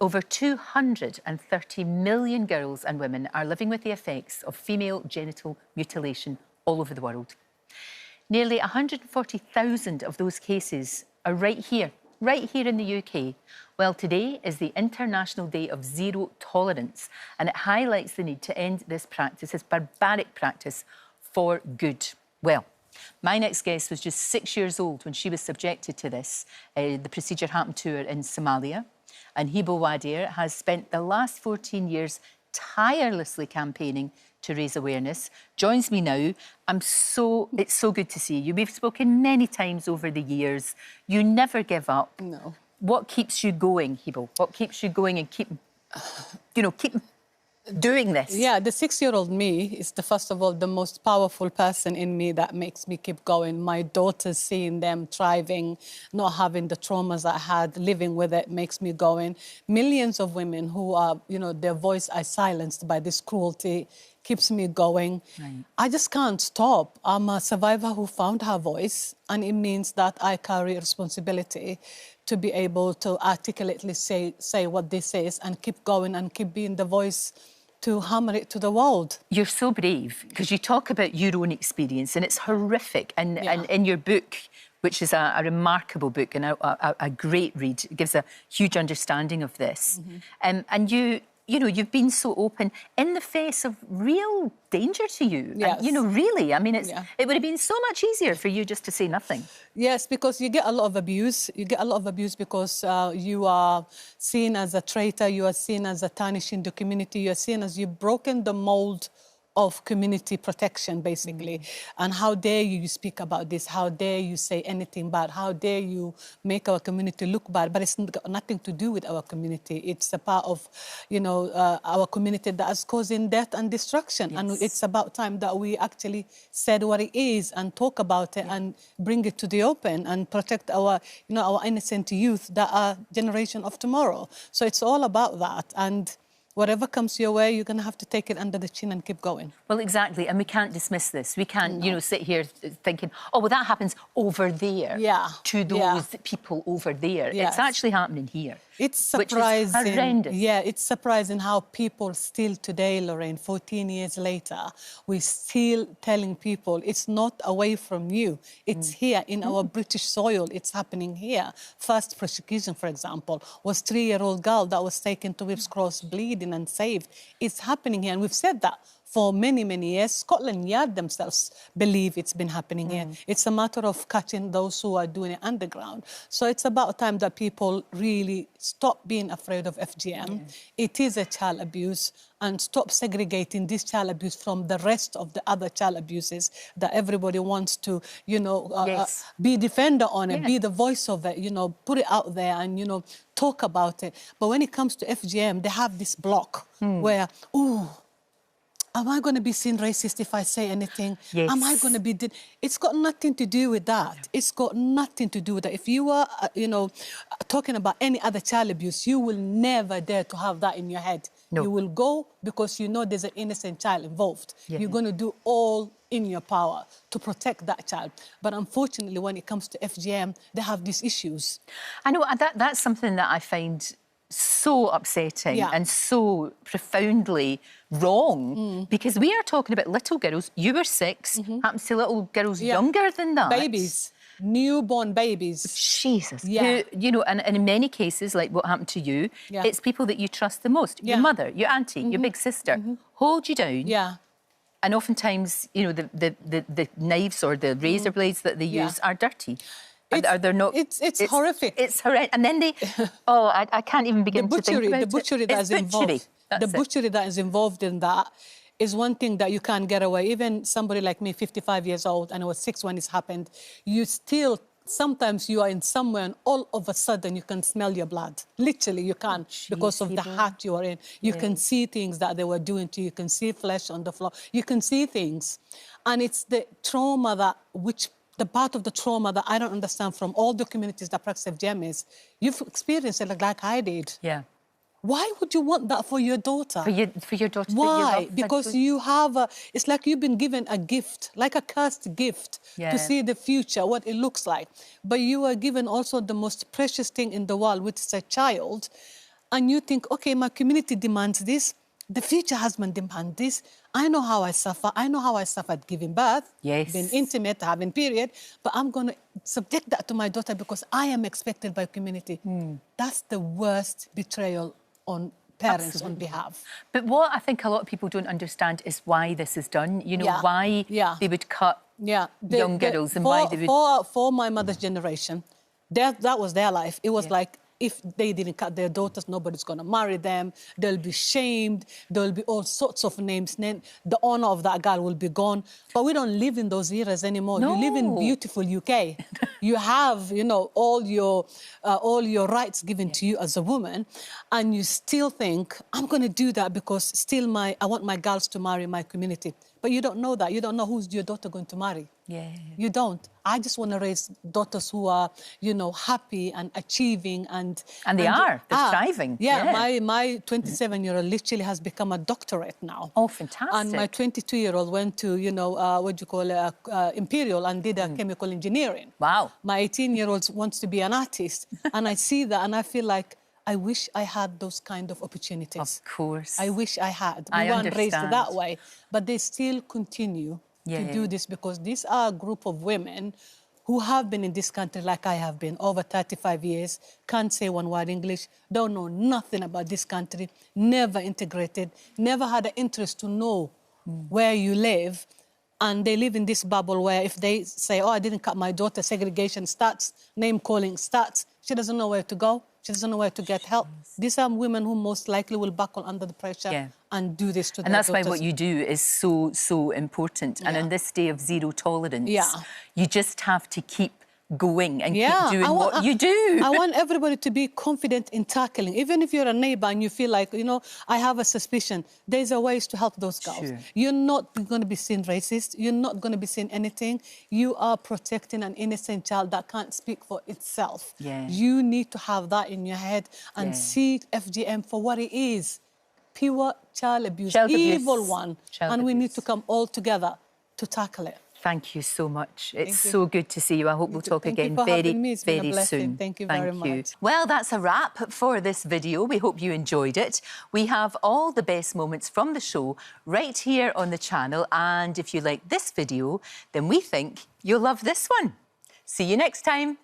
Over 230 million girls and women are living with the effects of female genital mutilation all over the world. Nearly 140,000 of those cases are right here in the UK. Well, today is the International Day of Zero Tolerance, and it highlights the need to end this practice, this barbaric practice, for good. Well, my next guest was just 6 years old when she was subjected to this. The procedure happened to her in Somalia, and Hibo Wardere has spent the last 14 years tirelessly campaigning to raise awareness. Joins me now. It's so good to see you. We've spoken many times over the years. You never give up. No. What keeps you going, Hibo? What keeps you going and keep doing this? Yeah, the 6-year-old me is first of all, the most powerful person in me that makes me keep going. My daughters, seeing them thriving, not having the traumas I had, living with it makes me going. Millions of women who are, their voice are silenced by this cruelty keeps me going. Right. I just can't stop. I'm a survivor who found her voice, and it means that I carry responsibility to be able to articulately say what this is and keep going and keep being the voice to hammer it to the world. You're so brave, because you talk about your own experience, and it's horrific. And in your book, which is a remarkable book and a great read, it gives a huge understanding of this. And you've been so open in the face of real danger to you. Yes. And, really, I mean, it would have been so much easier for you just to say nothing. Yes, because you get a lot of abuse. You get a lot of abuse because you are seen as a traitor, you are seen as a tarnish in the community, you are seen as you've broken the mold of community protection, basically. And how dare you speak about this? How dare you say anything bad? How dare you make our community look bad? But it's got nothing to do with our community. It's a part of, our community that is causing death and destruction. Yes. And it's about time that we actually said what it is and talk about it and bring it to the open and protect our, our innocent youth that are generation of tomorrow. So it's all about that. And whatever comes your way, you're going to have to take it under the chin and keep going. Well, exactly. And we can't dismiss this. We can't, sit here thinking, oh, well, that happens over there. Yeah. To those people over there. Yes. It's actually happening here. It's surprising. Which is horrendous. Yeah, it's surprising how people still today, Lorraine, 14 years later, we're still telling people it's not away from you. It's here in our British soil. It's happening here. First prosecution, for example, was a 3-year-old girl that was taken to Whipps Cross bleeding and saved. It's happening here, and we've said that for many, many years. Scotland Yard themselves believe it's been happening here. It's a matter of catching those who are doing it underground. So it's about time that people really stop being afraid of FGM. It is a child abuse, and stop segregating this child abuse from the rest of the other child abuses that everybody wants to, be defender on it, be the voice of it, put it out there and, talk about it. But when it comes to FGM, they have this block where, am I going to be seen racist if I say anything? Yes. Am I going to be... It's got nothing to do with that. It's got nothing to do with that. If you are, talking about any other child abuse, you will never dare to have that in your head. No. You will go because you know there's an innocent child involved. Yeah. You're going to do all in your power to protect that child. But unfortunately, when it comes to FGM, they have these issues. I know, that's something that I find so upsetting and so profoundly wrong, because we are talking about little girls. You were 6, happens to little girls younger than that. Babies, newborn babies. Jesus. Who, and in many cases, like what happened to you, it's people that you trust the most. Your mother, your auntie, your big sister, hold you down. Yeah. And oftentimes, the knives or the razor blades that they use are dirty. Are there not? It's horrific. It's horrendous. And then they... I can't even begin to think about it. The butchery that is involved. The butchery that is involved in that is one thing that you can't get away. Even somebody like me, 55 years old, and I was 6 when it happened, you still... Sometimes you are in somewhere and all of a sudden you can smell your blood. Literally, you can, because of the hurt you are in. You can see things that they were doing to you. You can see flesh on the floor. You can see things. And it's the trauma the part of the trauma that I don't understand from all the communities that practice FGM is, you've experienced it like I did. Yeah. Why would you want that for your daughter? For your daughter? Why? Because you have it's like you've been given a gift, like a cursed gift, to see the future, what it looks like. But you are given also the most precious thing in the world, which is a child. and you think, okay, my community demands this, the future husband demands this. I know how I suffer. I know how I suffered giving birth, being intimate, having period, but I'm going to subject that to my daughter because I am expected by community. That's the worst betrayal on parents on behalf. But what I think a lot of people don't understand is why this is done. You know, why they would cut young girls and why they would... For my mother's generation, that was their life. It was like, if they didn't cut their daughters, nobody's going to marry them. They'll be shamed. There'll be all sorts of names. The honor of that girl will be gone. But we don't live in those eras anymore. No. You live in beautiful UK. You have, you know, all your rights given to you as a woman, and you still think, I'm going to do that because still I want my girls to marry my community. But you don't know that. You don't know who's your daughter going to marry. You don't. I just want to raise daughters who are, you know, happy and achieving and they are. They're thriving. My 27-year-old literally has become a doctorate now. Oh, fantastic. And my 22-year-old went to, you know, what do you call it, Imperial and did a chemical engineering. Wow. My 18-year-old wants to be an artist. And I see that and I feel like I wish I had those kind of opportunities. Of course. I wish I had. We weren't raised that way. But they still continue to do this because these are a group of women who have been in this country like I have been over 35 years, can't say one word English, don't know nothing about this country, never integrated, never had an interest to know where you live. And they live in this bubble where if they say, oh, I didn't cut my daughter, segregation starts, name-calling starts, she doesn't know where to go. She doesn't know where to get help. These are women who most likely will buckle under the pressure and do this to their daughters. And that's why what you do is so important. And in this day of zero tolerance, you just have to keep going and keep doing what you do. I want everybody to be confident in tackling. Even if you're a neighbour and you feel like, you know, I have a suspicion, there's a ways to help those girls. You're not going to be seen racist. You're not going to be seen anything. You are protecting an innocent child that can't speak for itself. You need to have that in your head and see FGM for what it is. Pure child abuse, evil one. And we need to come all together to tackle it. Thank you so much. It's so good to see you. I hope we'll talk again very soon. Thank you very much. Well, that's a wrap for this video. We hope you enjoyed it. We have all the best moments from the show right here on the channel. And if you like this video, then we think you'll love this one. See you next time.